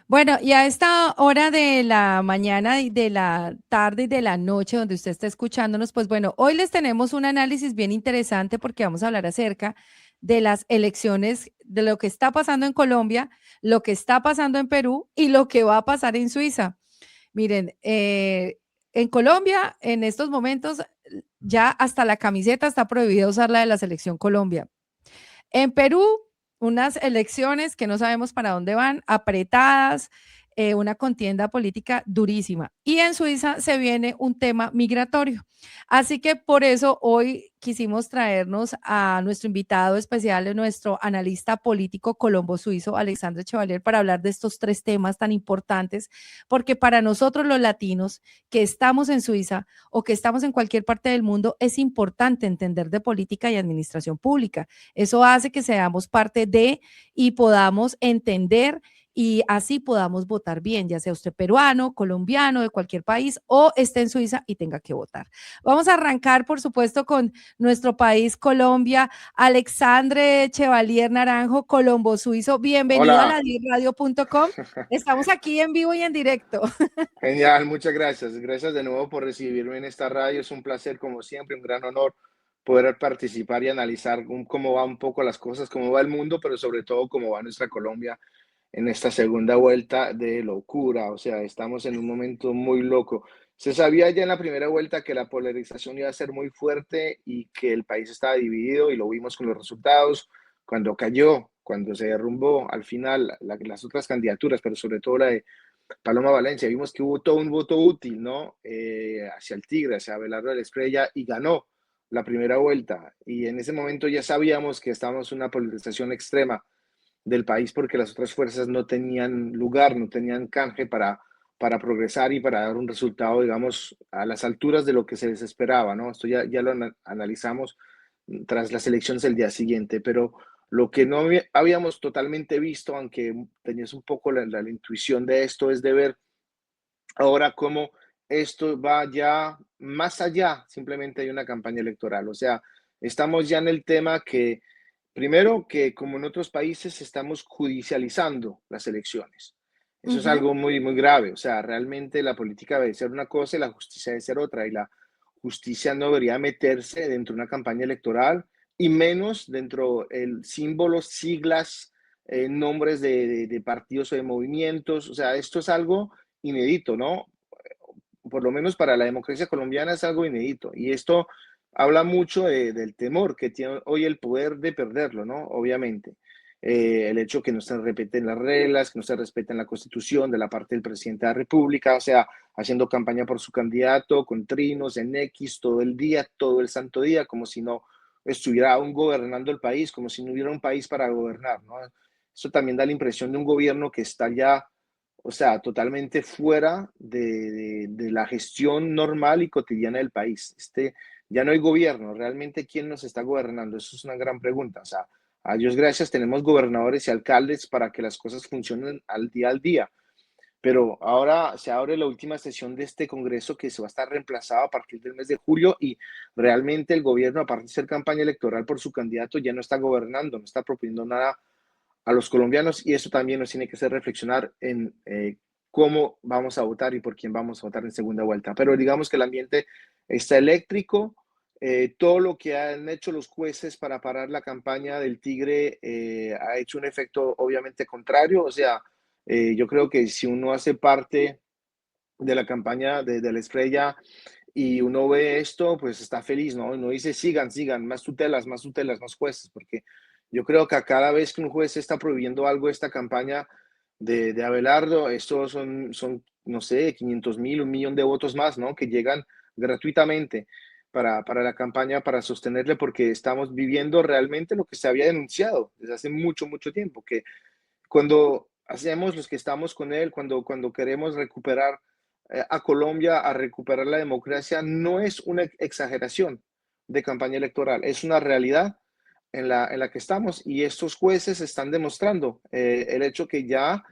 Bueno, y a esta hora de la mañana y de la tarde y de la noche donde usted está escuchándonos, pues bueno, hoy les tenemos un análisis bien interesante porque vamos a hablar acerca de las elecciones, de lo que está pasando en Colombia, lo que está pasando en Perú y lo que va a pasar en Suiza. Miren, en Colombia, en estos momentos, ya hasta la camiseta está prohibido usarla de la selección Colombia. En Perú, unas elecciones que no sabemos para dónde van, apretadas, una contienda política durísima. Y en Suiza se viene un tema migratorio. Así que por eso hoy quisimos traernos a nuestro invitado especial, nuestro analista político colombo suizo, Alexandre Chevalier, para hablar de estos tres temas tan importantes, porque para nosotros los latinos que estamos en Suiza o que estamos en cualquier parte del mundo, es importante entender de política y administración pública. Eso hace que seamos parte de y podamos entender y así podamos votar bien, ya sea usted peruano, colombiano, de cualquier país o esté en Suiza y tenga que votar. Vamos a arrancar, por supuesto, con nuestro país, Colombia. Alexandre Chevalier Naranjo, Colombo Suizo, bienvenido a Hola, la radio.com. Estamos aquí en vivo y en directo. genial, muchas gracias. Gracias de nuevo por recibirme en esta radio. Es un placer, como siempre, un gran honor poder participar y analizar cómo va un poco las cosas, cómo va el mundo, pero sobre todo cómo va nuestra Colombia en esta segunda vuelta de locura. O sea, estamos en un momento muy loco. Se sabía ya en la primera vuelta que la polarización iba a ser muy fuerte y que el país estaba dividido y lo vimos con los resultados cuando cayó, cuando se derrumbó al final las otras candidaturas, pero sobre todo la de Paloma Valencia. Vimos que hubo todo un voto útil, ¿no? Hacia el Tigre, hacia Abelardo de la Espriella y ganó la primera vuelta. Y en ese momento ya sabíamos que estábamos en una polarización extrema del país porque las otras fuerzas no tenían lugar, no tenían canje para progresar y para dar un resultado, digamos, a las alturas de lo que se les esperaba, ¿no? Esto ya lo analizamos tras las elecciones del día siguiente, pero lo que no habíamos totalmente visto, aunque tenías un poco la intuición de esto, es de ver ahora cómo esto va ya más allá simplemente de una campaña electoral. O sea, estamos ya en el tema que, primero, que como en otros países estamos judicializando las elecciones. Eso es Ujú. algo muy, muy grave. O sea, realmente la política debe ser una cosa y la justicia debe ser otra. Y la justicia no debería meterse dentro de una campaña electoral y menos dentro de símbolos, siglas, nombres de partidos o de movimientos. O sea, esto es algo inédito, ¿no? Por lo menos para la democracia colombiana es algo inédito. Y esto habla mucho del temor que tiene hoy el poder de perderlo, ¿no? Obviamente. El hecho que no se respeten las reglas, que no se respeten la constitución de la parte del presidente de la República, o sea, haciendo campaña por su candidato, con trinos en X todo el día, todo el santo día, como si no estuviera aún gobernando el país, como si no hubiera un país para gobernar, ¿no? Eso también da la impresión de un gobierno que está ya, o sea, totalmente fuera de la gestión normal y cotidiana del país. Ya no hay gobierno, realmente ¿quién nos está gobernando? Eso es una gran pregunta. O sea, a Dios gracias tenemos gobernadores y alcaldes para que las cosas funcionen al día. Pero ahora se abre la última sesión de este Congreso que se va a estar reemplazado a partir del mes de julio y realmente el gobierno, aparte de hacer campaña electoral por su candidato, ya no está gobernando, no está proponiendo nada a los colombianos y eso también nos tiene que hacer reflexionar en cómo vamos a votar y por quién vamos a votar en segunda vuelta. Pero digamos que el ambiente está eléctrico. Todo lo que han hecho los jueces para parar la campaña del Tigre ha hecho un efecto obviamente contrario. O sea, yo creo que si uno hace parte de la campaña de la estrella y uno ve esto, pues está feliz, ¿no? Uno dice, sigan, sigan, más tutelas, más jueces, porque yo creo que a cada vez que un juez está prohibiendo algo, esta campaña de Abelardo, estos son, no sé, 500.000, 1 millón de votos más, ¿no? Que llegan gratuitamente para la campaña, para sostenerle, porque estamos viviendo realmente lo que se había denunciado desde hace mucho, mucho tiempo, que cuando hacemos los que estamos con él, cuando queremos recuperar a Colombia, a recuperar la democracia, no es una exageración de campaña electoral, es una realidad en la que estamos y estos jueces están demostrando el hecho que ya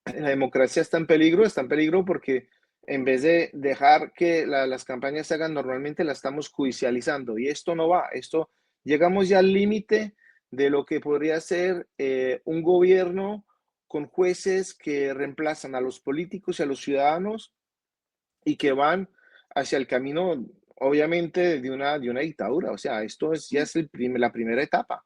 la democracia está en peligro porque en vez de dejar que las campañas se hagan normalmente, la estamos judicializando y esto no va, esto llegamos ya al límite de lo que podría ser un gobierno con jueces que reemplazan a los políticos y a los ciudadanos y que van hacia el camino, obviamente, de una dictadura. O sea, esto es, ya es la primera etapa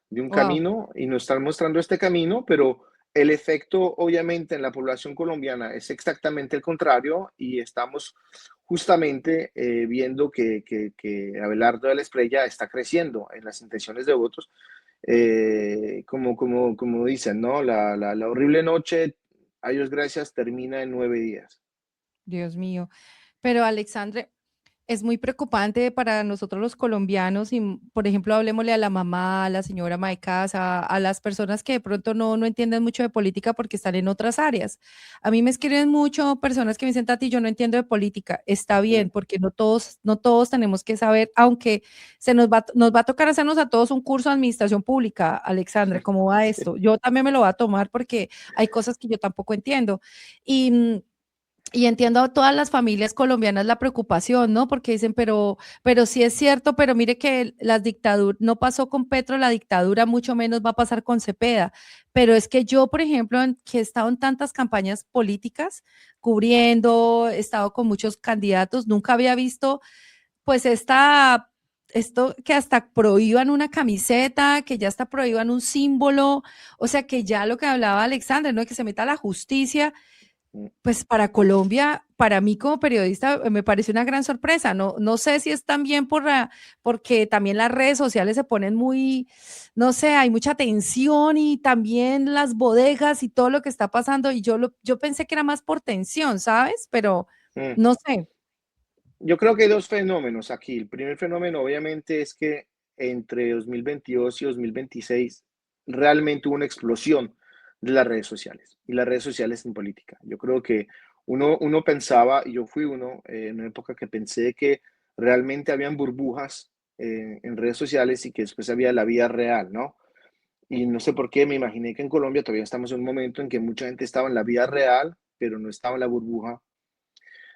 de un Wow, camino y nos están mostrando este camino, pero el efecto, obviamente, en la población colombiana es exactamente el contrario y estamos justamente viendo que Abelardo de la Espriella está creciendo en las intenciones de votos. Como dicen, ¿no? La horrible noche, a Dios gracias, termina en 9 días. Dios mío. Pero Alexandre, es muy preocupante para nosotros los colombianos y, por ejemplo, hablemosle a la mamá, a la señora ama de casa, a las personas que de pronto no entienden mucho de política porque están en otras áreas. A mí me escriben mucho personas que me dicen, Tati, yo no entiendo de política. Está Mm. bien, porque no todos tenemos que saber, aunque nos va a tocar hacernos a todos un curso de administración pública, Alexandre, ¿cómo va Sí. esto? Yo también me lo voy a tomar porque hay cosas que yo tampoco entiendo. Y y entiendo a todas las familias colombianas la preocupación, ¿no? Porque dicen, pero sí es cierto, pero mire que las dictaduras, no pasó con Petro la dictadura, mucho menos va a pasar con Cepeda. Pero es que yo, por ejemplo, que he estado en tantas campañas políticas, cubriendo, he estado con muchos candidatos, nunca había visto, pues, esto que hasta prohíban una camiseta, que ya hasta prohíban un símbolo, o sea, que ya lo que hablaba Alexander, ¿no? Que se meta la justicia Mm. pues para Colombia, para mí como periodista, me parece una gran sorpresa. No sé si es también porque también las redes sociales se ponen muy, no sé, hay mucha tensión y también las bodegas y todo lo que está pasando. Y yo pensé que era más por tensión, ¿sabes? Pero Mm. no sé. Yo creo que hay dos fenómenos aquí. El primer fenómeno, obviamente, es que entre 2022 y 2026 realmente hubo una explosión de las redes sociales y las redes sociales en política. Yo creo que uno pensaba, y yo fui uno, en una época que pensé que realmente habían burbujas en redes sociales y que después había la vida real, ¿no? Y no sé por qué, me imaginé que en Colombia todavía estamos en un momento en que mucha gente estaba en la vida real, pero no estaba en la burbuja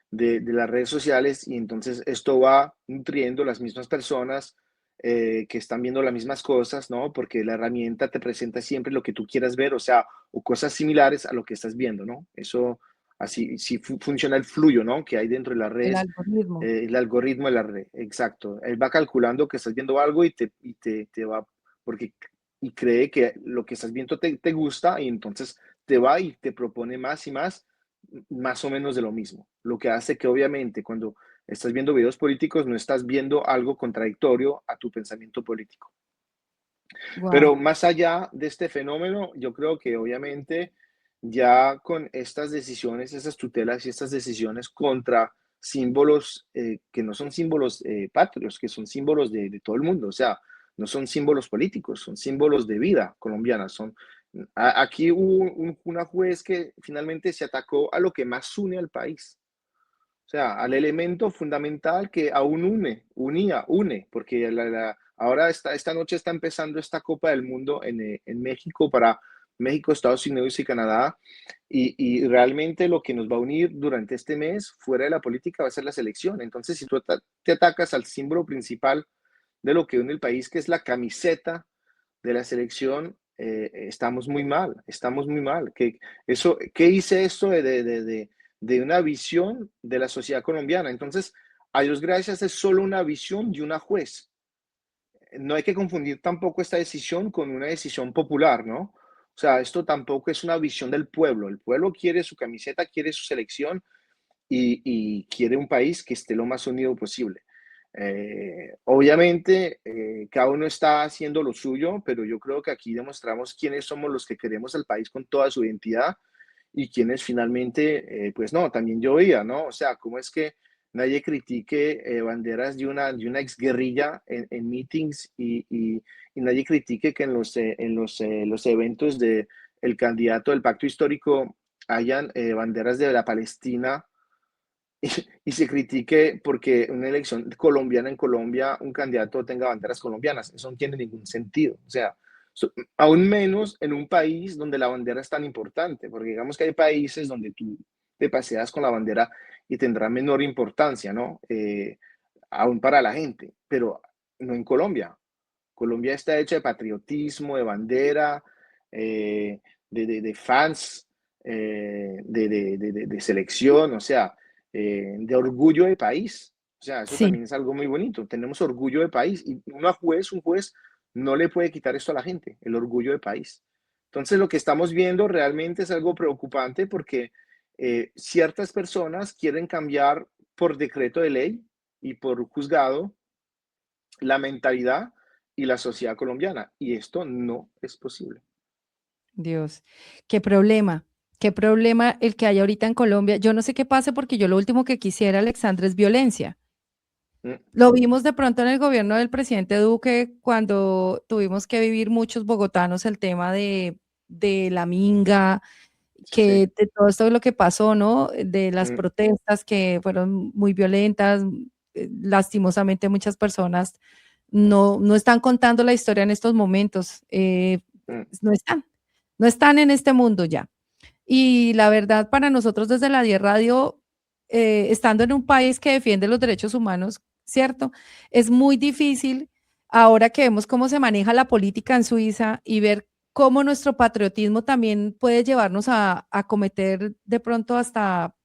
de las redes sociales y entonces esto va nutriendo las mismas personas que están viendo las mismas cosas, ¿no? Porque la herramienta te presenta siempre lo que tú quieras ver, o sea, o cosas similares a lo que estás viendo, ¿no? Eso así sí funciona el fluyo, ¿no? Que hay dentro de las El redes, algoritmo. el algoritmo de la red, exacto. Él va calculando que estás viendo algo y te va, porque y cree que lo que estás viendo te gusta y entonces te va y te propone más y más o menos de lo mismo. Lo que hace que obviamente cuando estás viendo videos políticos no estás viendo algo contradictorio a tu pensamiento político. Wow. Pero más allá de este fenómeno, yo creo que obviamente ya con estas decisiones, estas tutelas y estas decisiones contra símbolos que no son símbolos patrios, que son símbolos de todo el mundo, o sea, no son símbolos políticos, son símbolos de vida colombiana. Aquí hubo una juez que finalmente se atacó a lo que más une al país, o sea, al elemento fundamental que aún une, porque ahora esta noche está empezando esta Copa del Mundo en México para México, Estados Unidos y Canadá, y realmente lo que nos va a unir durante este mes, fuera de la política, va a ser la selección. Entonces, si tú te atacas al símbolo principal de lo que une el país, que es la camiseta de la selección, estamos muy mal, estamos muy mal. ¿Qué hice esto de una visión de la sociedad colombiana? Entonces, a Dios gracias, es solo una visión de una juez. No hay que confundir tampoco esta decisión con una decisión popular, ¿no? O sea, esto tampoco es una visión del pueblo. El pueblo quiere su camiseta, quiere su selección y quiere un país que esté lo más unido posible. Obviamente, cada uno está haciendo lo suyo, pero yo creo que aquí demostramos quiénes somos los que queremos el país con toda su identidad y quienes finalmente, pues no, también yo oía, ¿no? O sea, ¿cómo es que nadie critique banderas de una exguerrilla en meetings y nadie critique que en los eventos del candidato del pacto histórico hayan banderas de la Palestina y, y se critique porque una elección colombiana en Colombia, un candidato tenga banderas colombianas? Eso no tiene ningún sentido. O sea, aún menos en un país donde la bandera es tan importante, porque digamos que hay países donde tú te paseas con la bandera y tendrá menor importancia, ¿no? Aún para la gente, pero no en Colombia. Colombia está hecha de patriotismo, de bandera, eh, de fans, de selección, o sea, de orgullo de país. O sea, eso Sí, también es algo muy bonito. Tenemos orgullo de país y un juez no le puede quitar esto a la gente, el orgullo de país. Entonces, lo que estamos viendo realmente es algo preocupante porque ciertas personas quieren cambiar por decreto de ley y por juzgado la mentalidad y la sociedad colombiana. Y esto no es posible. Dios, qué problema el que hay ahorita en Colombia. Yo no sé qué pase porque yo lo último que quisiera, Alexandra, es violencia. Mm, Lo vimos de pronto en el gobierno del presidente Duque cuando tuvimos que vivir muchos bogotanos el tema de la minga, sí, que de todo esto lo que pasó, ¿no? De las mm, protestas que fueron muy violentas, lastimosamente muchas personas no están contando la historia en estos momentos, mm, no están, no están en este mundo ya. Y la verdad, para nosotros desde la 10 Radio, estando en un país que defiende los derechos humanos, ¿cierto? Es muy difícil ahora que vemos cómo se maneja la política en Suiza y ver cómo nuestro patriotismo también puede llevarnos a cometer de pronto hasta,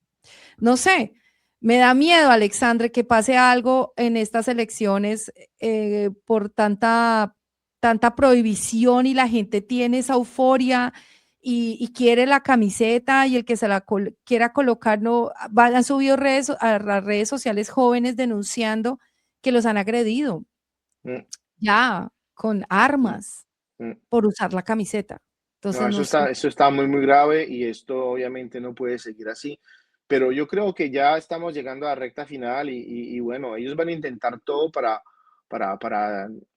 no sé, me da miedo, Alexandre, que pase algo en estas elecciones por tanta prohibición y la gente tiene esa euforia y quiere la camiseta y el que se la quiera colocar, no, han subido a las redes sociales jóvenes denunciando que los han agredido mm, ya con mm, armas mm. por usar la camiseta. No, Entonces, no sé. eso está muy, muy grave y esto obviamente no puede seguir así. Pero yo creo que ya estamos llegando a la recta final y bueno, ellos van a intentar todo para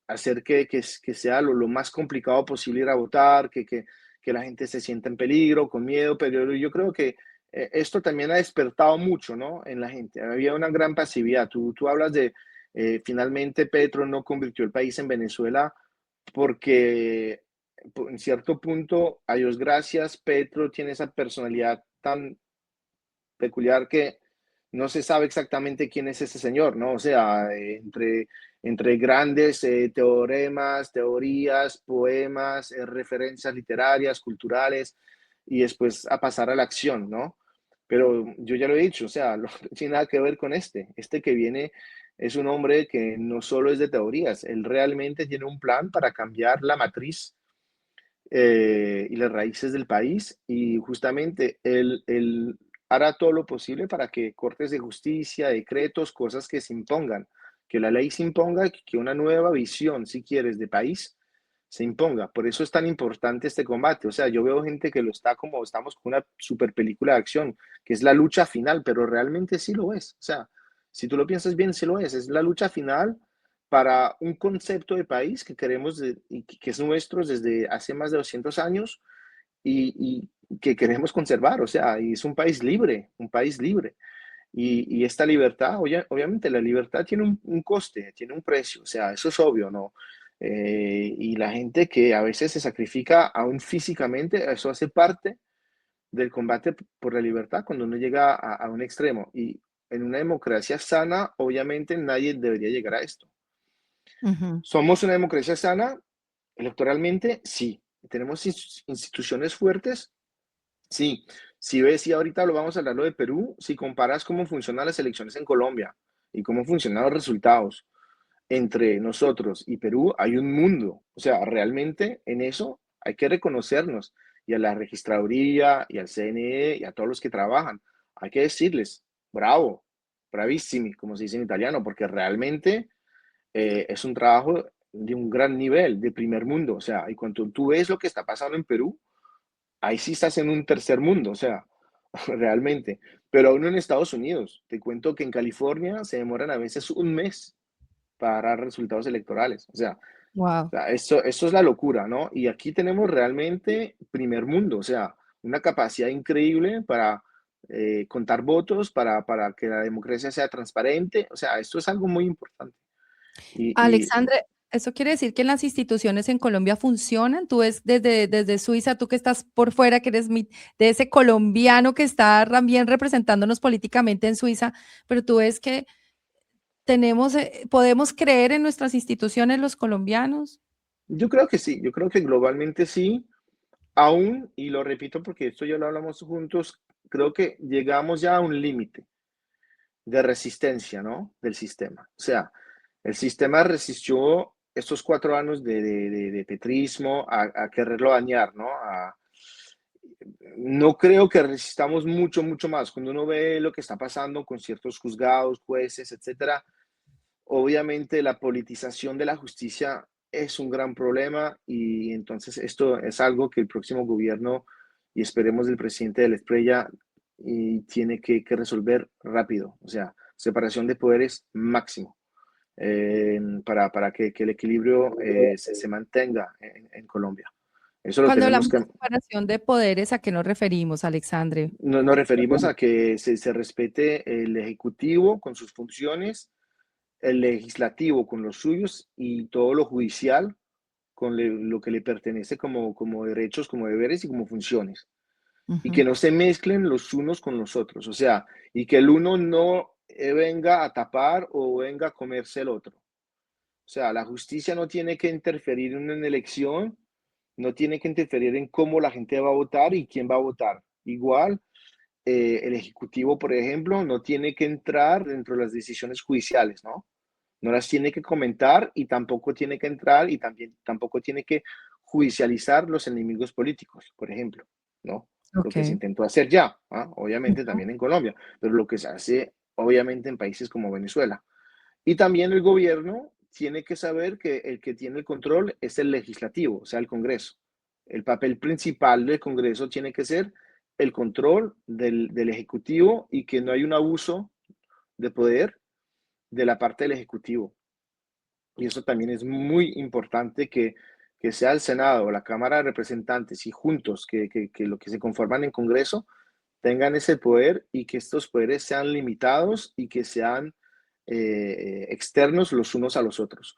hacer que sea lo más complicado posible ir a votar, que la gente se sienta en peligro, con miedo, pero yo creo que esto también ha despertado mucho, ¿no? En la gente. Había una gran pasividad. Tú hablas de, finalmente Petro no convirtió el país en Venezuela porque en cierto punto, a Dios gracias, Petro tiene esa personalidad tan peculiar que no se sabe exactamente quién es ese señor, ¿no? O sea, entre grandes teoremas, teorías, poemas, referencias literarias, culturales, y después a pasar a la acción, ¿no? Pero yo ya lo he dicho, o sea, no tiene nada que ver con este. Este que viene es un hombre que no solo es de teorías, él realmente tiene un plan para cambiar la matriz y las raíces del país y justamente él hará todo lo posible para que cortes de justicia, decretos, cosas que se impongan, que la ley se imponga, que una nueva visión, si quieres, de país se imponga. Por eso es tan importante este combate. O sea, yo veo gente que lo está como, estamos con una super película de acción, que es la lucha final, pero realmente sí lo es. O sea, si tú lo piensas bien, sí lo es la lucha final para un concepto de país que queremos y que es nuestro desde hace más de 200 años y que queremos conservar, o sea, y es un país libre, un país libre. Y esta libertad, obviamente la libertad tiene un coste, tiene un precio, o sea, eso es obvio, ¿no? Y la gente que a veces se sacrifica aún físicamente, eso hace parte del combate por la libertad cuando uno llega a un extremo. Y en una democracia sana, obviamente nadie debería llegar a esto. Ujú. ¿Somos una democracia sana? Electoralmente, sí. ¿Tenemos instituciones fuertes? Sí. Si ves, y ahorita lo vamos a hablar lo de Perú, si comparas cómo funcionan las elecciones en Colombia y cómo funcionan los resultados entre nosotros y Perú, hay un mundo. O sea, realmente en eso hay que reconocernos y a la registraduría y al CNE y a todos los que trabajan. Hay que decirles, bravo, bravissimi, como se dice en italiano, porque realmente es un trabajo de un gran nivel, de primer mundo. O sea, y cuando tú ves lo que está pasando en Perú, ahí sí estás en un tercer mundo, o sea, realmente. Pero aún en Estados Unidos, te cuento que en California se demoran a veces un mes para dar resultados electorales. O Wow. sea eso es la locura, ¿no? Y aquí tenemos realmente primer mundo, o sea, una capacidad increíble para contar votos, para que la democracia sea transparente. O sea, esto es algo muy importante. Y Alexandre, ¿eso quiere decir que las instituciones en Colombia funcionan? Tú ves desde Suiza, tú que estás por fuera, que eres de ese colombiano que está también representándonos políticamente en Suiza, pero tú ves que podemos creer en nuestras instituciones los colombianos. yo creo que sí, yo creo que globalmente sí. aún, y lo repito porque esto ya lo hablamos juntos, creo que llegamos ya a un límite de resistencia, ¿no? Del sistema. O sea, el sistema resistió estos 4 años de petrismo a quererlo dañar, ¿no? No creo que resistamos mucho, mucho más. Cuando uno ve lo que está pasando con ciertos juzgados, jueces, etcétera, obviamente la politización de la justicia es un gran problema y entonces esto es algo que el próximo gobierno y esperemos el presidente de la Estrella y tiene que resolver rápido. O sea, separación de poderes máximo para que el equilibrio se mantenga en Colombia. Eso lo Cuando tenemos hablamos de que... separación de poderes, ¿a qué nos referimos, Alexandre? Nos referimos a que se respete el Ejecutivo con sus funciones, el Legislativo con los suyos y todo lo judicial con lo que le pertenece como derechos, como deberes y como funciones. Y que Ujú. no se mezclen los unos con los otros. O sea, y que el uno no venga a tapar o venga a comerse el otro. O sea, la justicia no tiene que interferir en una elección, no tiene que interferir en cómo la gente va a votar y quién va a votar. Igual, el Ejecutivo, por ejemplo, no tiene que entrar dentro de las decisiones judiciales, ¿no? No las tiene que comentar y tampoco tiene que entrar y también tampoco tiene que judicializar los enemigos políticos, por ejemplo, ¿no? Lo que se Ok. intentó hacer ya, ¿ah? Obviamente Ujú. también en Colombia, pero lo que se hace obviamente en países como Venezuela. Y también el gobierno tiene que saber que el que tiene el control es el legislativo, o sea, el Congreso. El papel principal del Congreso tiene que ser el control del Ejecutivo y que no hay un abuso de poder de la parte del Ejecutivo. Y eso también es muy importante que sea el Senado o la Cámara de Representantes y juntos, que lo que se conforman en Congreso, tengan ese poder y que estos poderes sean limitados y que sean externos los unos a los otros.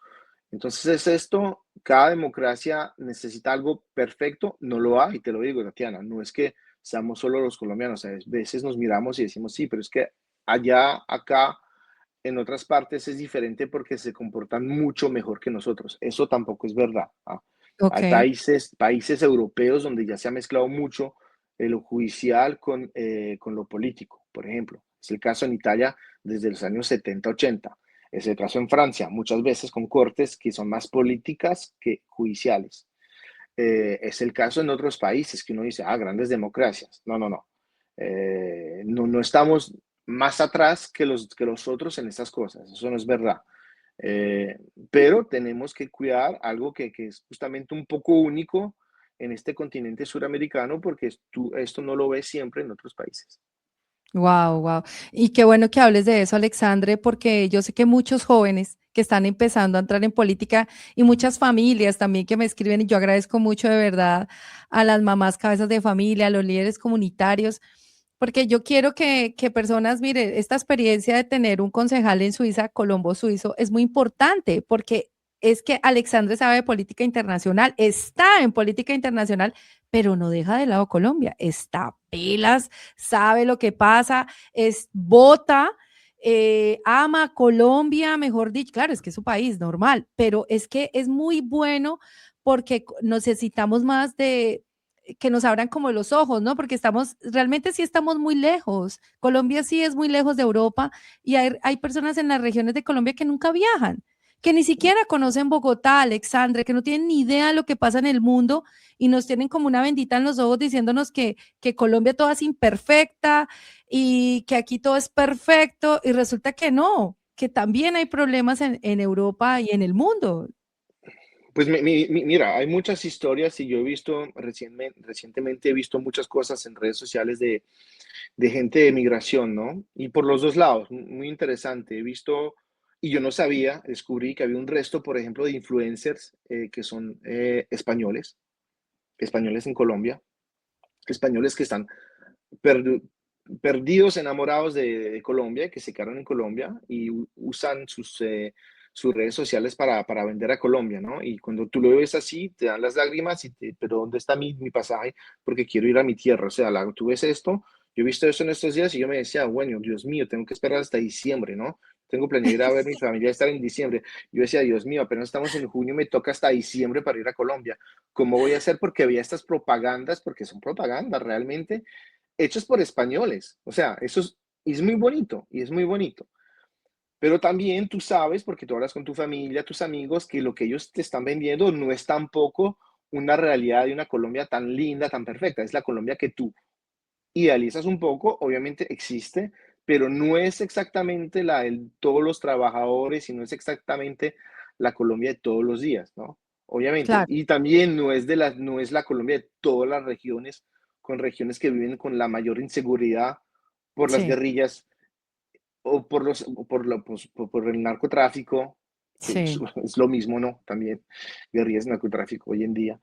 Entonces es esto, cada democracia necesita algo perfecto, no lo hay, te lo digo, Tatiana, no es que seamos solo los colombianos, a veces nos miramos y decimos, sí, pero es que allá, acá, en otras partes es diferente porque se comportan mucho mejor que nosotros. Eso tampoco es verdad. ¿Ah? Hay Ok. países europeos donde ya se ha mezclado mucho lo judicial con lo político, por ejemplo. Es el caso en Italia desde los años 70-80. Es el caso en Francia, muchas veces con cortes que son más políticas que judiciales. Es el caso en otros países que uno dice, ah, grandes democracias. No, no, no. No estamos más atrás que los otros en estas cosas. Eso no es verdad. Eh, pero tenemos que cuidar algo que es justamente un poco único en este continente suramericano porque esto no lo ves siempre en otros países. Wow, wow. Y qué bueno que hables de eso, Alexandre, porque yo sé que muchos jóvenes que están empezando a entrar en política y muchas familias también que me escriben y yo agradezco mucho de verdad a las mamás cabezas de familia, a los líderes comunitarios, porque yo quiero que personas, mire, esta experiencia de tener un concejal en Suiza, Colombo Suizo, es muy importante porque es que Alexandre sabe de política internacional, está en política internacional, pero no deja de lado Colombia, está pilas, sabe lo que pasa, es vota, ama Colombia, mejor dicho, claro, es que es su país, normal, pero es que es muy bueno porque necesitamos más de que nos abran como los ojos, ¿no? Porque estamos, realmente sí estamos muy lejos. Colombia sí es muy lejos de Europa y hay personas en las regiones de Colombia que nunca viajan, que ni siquiera conocen Bogotá, Alexandre, que no tienen ni idea de lo que pasa en el mundo y nos tienen como una bendita en los ojos diciéndonos que Colombia toda es imperfecta y que aquí todo es perfecto y resulta que no, que también hay problemas en Europa y en el mundo. Pues mira, hay muchas historias y yo he visto recientemente he visto muchas cosas en redes sociales de gente de migración, ¿no? Y por los dos lados, muy interesante. He visto, y yo no sabía, descubrí que había un resto, por ejemplo, de influencers que son españoles en Colombia, españoles que están perdu- perdidos, enamorados de Colombia, que se quedaron en Colombia y usan sus redes sociales para vender a Colombia, ¿no? Y cuando tú lo ves así, te dan las lágrimas, pero ¿dónde está mi pasaje? Porque quiero ir a mi tierra. O sea, tú ves esto, yo he visto eso en estos días y yo me decía, bueno, Dios mío, tengo que esperar hasta diciembre, ¿no? tengo planeado ir a ver a mi familia, estar en diciembre. Yo decía, Dios mío, apenas estamos en junio, me toca hasta diciembre para ir a Colombia. ¿Cómo voy a hacer? Porque había estas propagandas, porque son propagandas realmente, hechas por españoles. O sea, es muy bonito y es muy bonito. Pero también tú sabes, porque tú hablas con tu familia, tus amigos, que lo que ellos te están vendiendo no es tampoco una realidad de una Colombia tan linda, tan perfecta. Es la Colombia que tú idealizas un poco, obviamente existe, pero no es exactamente la de todos los trabajadores y no es exactamente la Colombia de todos los días, ¿no? Obviamente. Claro, Y también no es la Colombia de todas las regiones, con regiones que viven con la mayor inseguridad por las sí, guerrillas o por los, o por, pues, por el narcotráfico, que sí, es lo mismo, ¿no? También guerrillas y narcotráfico hoy en día.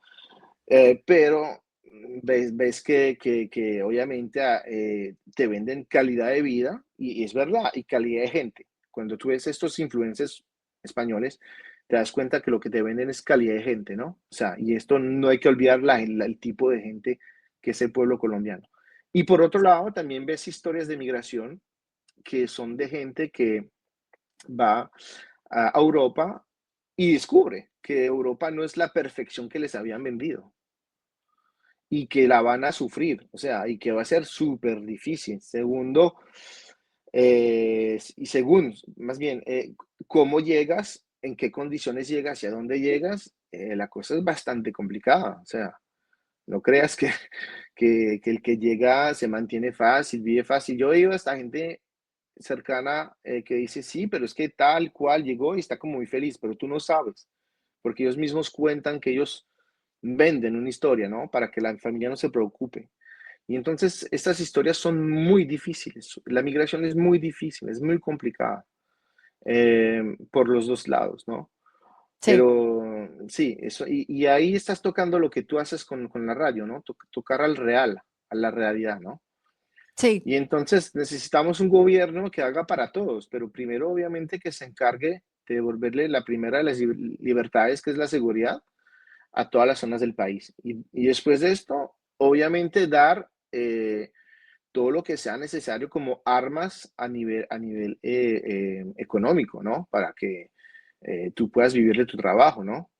Pero ves que obviamente te venden calidad de vida y es verdad, y calidad de gente. Cuando tú ves estos influencers españoles, te das cuenta que lo que te venden es calidad de gente, ¿no? O sea, y esto no hay que olvidar el tipo de gente que es el pueblo colombiano. Y por otro lado, también ves historias de migración que son de gente que va a Europa y descubre que Europa no es la perfección que les habían vendido y que la van a sufrir, o sea, y que va a ser súper difícil. Segundo, y según, más bien, cómo llegas, en qué condiciones llegas y a dónde llegas, la cosa es bastante complicada. O sea, no creas que el que llega se mantiene fácil, vive fácil. Yo he oído a esta gente cercana que dice, sí, pero es que tal cual llegó y está como muy feliz, pero tú no sabes, porque ellos mismos cuentan que ellos venden una historia, ¿no? Para que la familia no se preocupe. Y entonces estas historias son muy difíciles. La migración es muy difícil, es muy complicada por los dos lados, ¿no? sí, Pero sí, eso, y ahí estás tocando lo que tú haces con la radio, ¿no? Tocar al real, a la realidad, ¿no? sí, Y entonces necesitamos un gobierno que haga para todos, pero primero obviamente que se encargue de devolverle la primera de las libertades, que es la seguridad, a todas las zonas del país. Y después de esto, obviamente dar todo lo que sea necesario como armas a nivel económico, ¿no? Para que tú puedas vivir de tu trabajo, ¿no?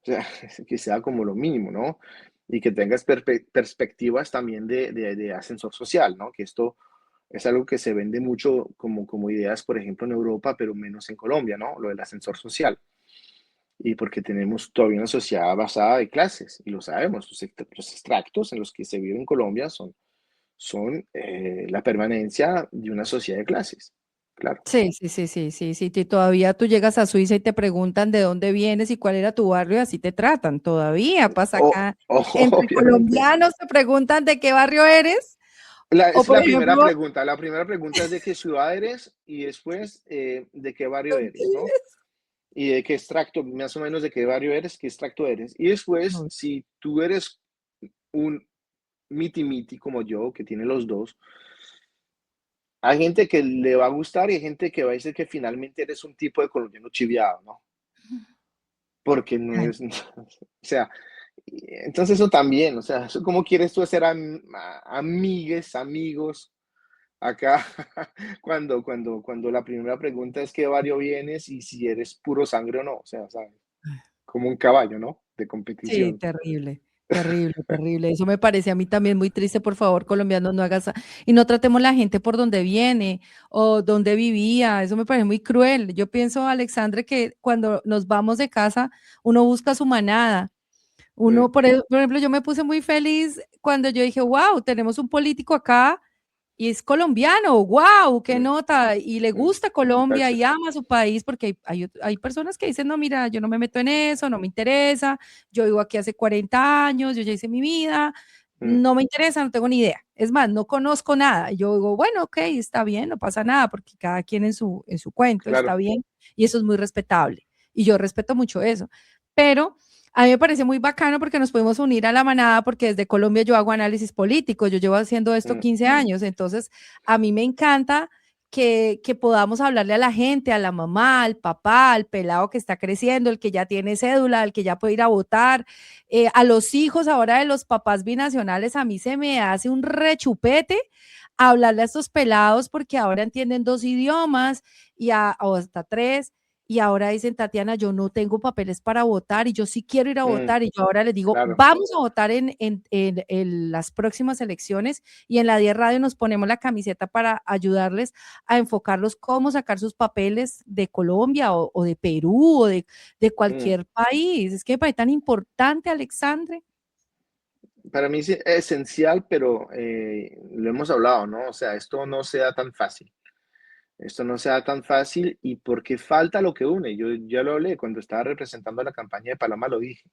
O sea, que sea como lo mínimo, ¿no? Y que tengas perspectivas también de ascensor social, ¿no? Que esto es algo que se vende mucho como ideas, por ejemplo, en Europa, pero menos en Colombia, ¿no? Lo del ascensor social. Y porque tenemos todavía una sociedad basada de clases, y lo sabemos, los extractos en los que se vive en Colombia son la permanencia de una sociedad de clases, claro. sí, sí, sí, sí, sí, sí, sí, todavía tú llegas a Suiza y te preguntan de dónde vienes y cuál era tu barrio y así te tratan, todavía pasa acá. Entre Obviamente. colombianos te preguntan de qué barrio eres, o Es por la primera ejemplo, pregunta. La primera pregunta es de qué ciudad eres y después de qué barrio ¿dónde eres, ¿no? vives? Y de qué extracto, más o menos de qué barrio eres, qué extracto eres. Y después, No, si tú eres un miti-miti como yo, que tiene los dos, hay gente que le va a gustar y hay gente que va a decir que finalmente eres un tipo de colombiano chiviado, ¿no? Porque no ay, es, o sea, entonces eso también, o sea, eso cómo quieres tú hacer amigues, amigos acá cuando la primera pregunta es qué barrio vienes y si eres puro sangre o no, o sea, ¿sabes? Como un caballo, ¿no? De sí, competición. terrible, terrible, terrible. Eso me parece a mí también muy triste. Por favor, colombianos, no hagas y no tratemos la gente por donde viene o donde vivía. Eso me parece muy cruel. Yo pienso, Alexandre, que cuando nos vamos de casa, uno busca su manada. Mm, Uno, por ejemplo, yo me puse muy feliz cuando yo dije, wow, tenemos un político acá y es colombiano, wow, qué mm, nota, y le mm. gusta Colombia y Gracias. ama su país, porque hay personas que dicen, no, mira, yo no me meto en eso, no me interesa, yo vivo aquí hace 40 años, yo ya hice mi vida, Mm, no me interesa, no tengo ni idea. Es más, no conozco nada. Y yo digo, bueno, ok, está bien, no pasa nada, porque cada quien en su cuento está claro. bien, y eso es muy respetable. Y yo respeto mucho eso. Pero a mí me parece muy bacano porque nos podemos unir a la manada porque desde Colombia yo hago análisis político, yo llevo haciendo esto Mm, 15 años, entonces a mí me encanta que podamos hablarle a la gente, a la mamá, al papá, al pelado que está creciendo, el que ya tiene cédula, el que ya puede ir a votar, a los hijos ahora de los papás binacionales, a mí se me hace un rechupete hablarle a estos pelados porque ahora entienden 2 idiomas o hasta 3. Y ahora dicen, Tatiana, yo no tengo papeles para votar y yo sí quiero ir a Mm, votar. Y yo ahora les digo, claro. vamos a votar en las próximas elecciones y en la 10 Radio nos ponemos la camiseta para ayudarles a enfocarlos cómo sacar sus papeles de Colombia o de Perú de Mm. cualquier país. Es que me parece tan importante, Alexandre. Para mí sí es esencial, pero lo hemos hablado, ¿no? O sea, esto no sea tan fácil. Esto no sea tan fácil y porque falta lo que une. Yo ya lo hablé cuando estaba representando la campaña de Paloma, lo dije.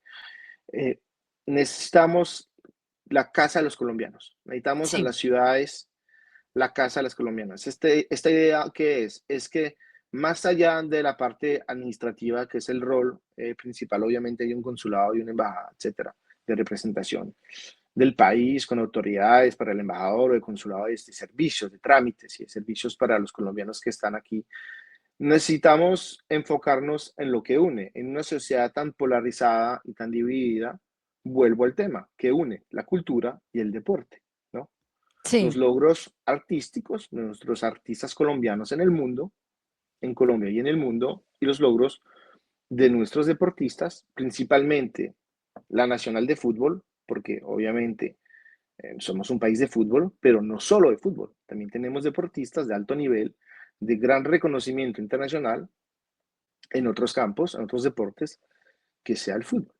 Eh, necesitamos la casa de los colombianos. Necesitamos en Sí, las ciudades la casa de los colombianos. Esta idea que es que más allá de la parte administrativa, que es el rol principal, obviamente hay un consulado y una embajada, etcétera, de representación del país con autoridades para el embajador o el consulado de servicios, de trámites y de servicios para los colombianos que están aquí. Necesitamos enfocarnos en lo que une. En una sociedad tan polarizada y tan dividida, vuelvo al tema, que une la cultura y el deporte, ¿no? Los sí, logros artísticos de nuestros artistas colombianos en el mundo, en Colombia y en el mundo, y los logros de nuestros deportistas, principalmente la nacional de fútbol, porque obviamente somos un país de fútbol, pero no solo de fútbol, también tenemos deportistas de alto nivel, de gran reconocimiento internacional en otros campos, en otros deportes, que sea el fútbol.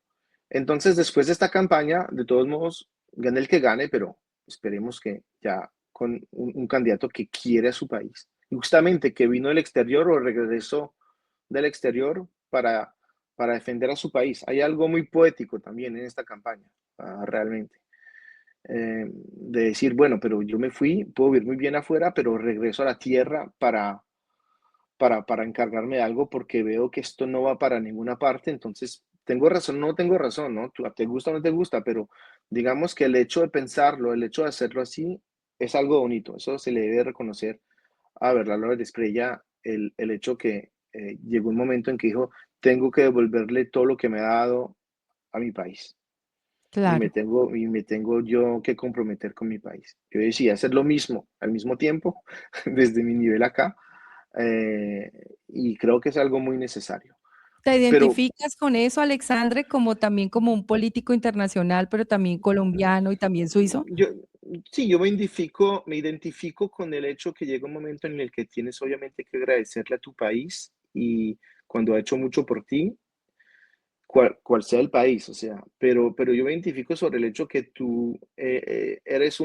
Entonces, después de esta campaña, de todos modos, gane el que gane, pero esperemos que ya con un candidato que quiere a su país. Y justamente que vino del exterior o regresó del exterior para defender a su país. Hay algo muy poético también en esta campaña, realmente. De decir, bueno, pero yo me fui, puedo vivir muy bien afuera, pero regreso a la tierra para encargarme de algo porque veo que esto no va para ninguna parte, entonces tengo razón, no tengo razón, ¿no? Te gusta o no te gusta, pero digamos que el hecho de pensarlo, el hecho de hacerlo así, es algo bonito, eso se le debe reconocer a Bernardo López de Espriella, el hecho que llegó un momento en que dijo, tengo que devolverle todo lo que me ha dado a mi país. claro. Y me tengo yo que comprometer con mi país. Yo decía hacer lo mismo al mismo tiempo, desde mi nivel acá, eh, y creo que es algo muy necesario. ¿Te Pero identificas con eso, Alexandre, como también como un político internacional, pero también colombiano y también suizo? yo, sí, yo me identifico con el hecho que llega un momento en el que tienes obviamente que agradecerle a tu país y cuando ha hecho mucho por ti, cual sea el país, o sea, pero yo me identifico sobre el hecho que tú eres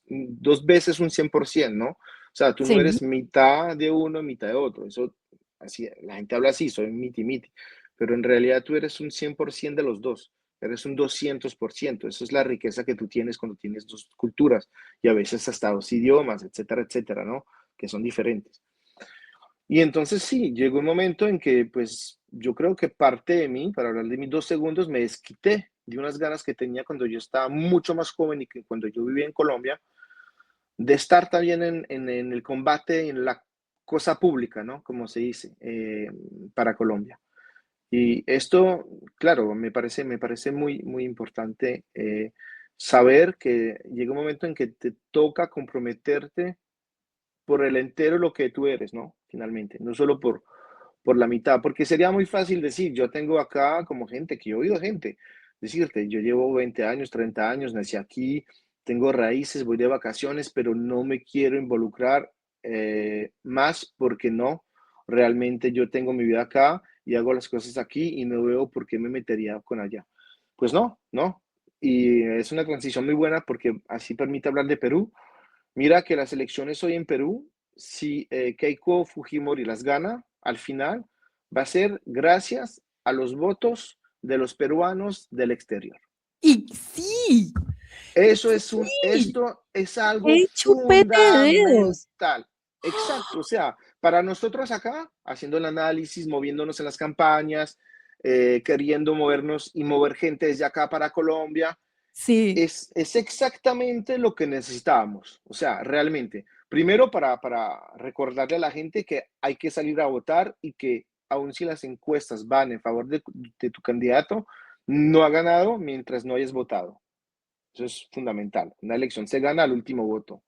dos veces un 100%, ¿no? O sea, tú no Sí, eres mitad de uno, mitad de otro. Eso, así, la gente habla así, soy miti-miti, pero en realidad tú eres un 100% de los dos, eres un 200%. Esa es la riqueza que tú tienes cuando tienes dos culturas y a veces hasta dos idiomas, etcétera, etcétera, ¿no? Que son diferentes. Y entonces sí, llegó un momento en que pues yo creo que parte de mí, para hablar de mis 2 segundos, me desquité de unas ganas que tenía cuando yo estaba mucho más joven y que cuando yo vivía en Colombia, de estar también en el combate, en la cosa pública, ¿no? Como se dice, para Colombia. Y esto, claro, me parece muy, muy importante saber que llega un momento en que te toca comprometerte por el entero lo que tú eres, ¿no? Finalmente, no solo por la mitad, porque sería muy fácil decir, yo tengo acá como gente, que yo he oído gente, decirte, yo llevo 20 años, 30 años, nací aquí, tengo raíces, voy de vacaciones, pero no me quiero involucrar más porque no, realmente yo tengo mi vida acá y hago las cosas aquí y no veo por qué me metería con allá. Pues no, no. Y es una transición muy buena porque así permite hablar de Perú. Mira que las elecciones hoy en Perú, si Keiko Fujimori las gana, al final va a ser gracias a los votos de los peruanos del exterior. y sí, sí, Esto es algo qué chupete de dedos. fundamental. Exacto, o sea, para nosotros acá, haciendo el análisis, moviéndonos en las campañas, queriendo movernos y mover gente desde acá para Colombia, Sí, es exactamente lo que necesitábamos. O sea, realmente, primero para recordarle a la gente que hay que salir a votar y que aun si las encuestas van en favor de tu candidato, no ha ganado mientras no hayas votado. Eso es fundamental. Una elección se gana al último voto.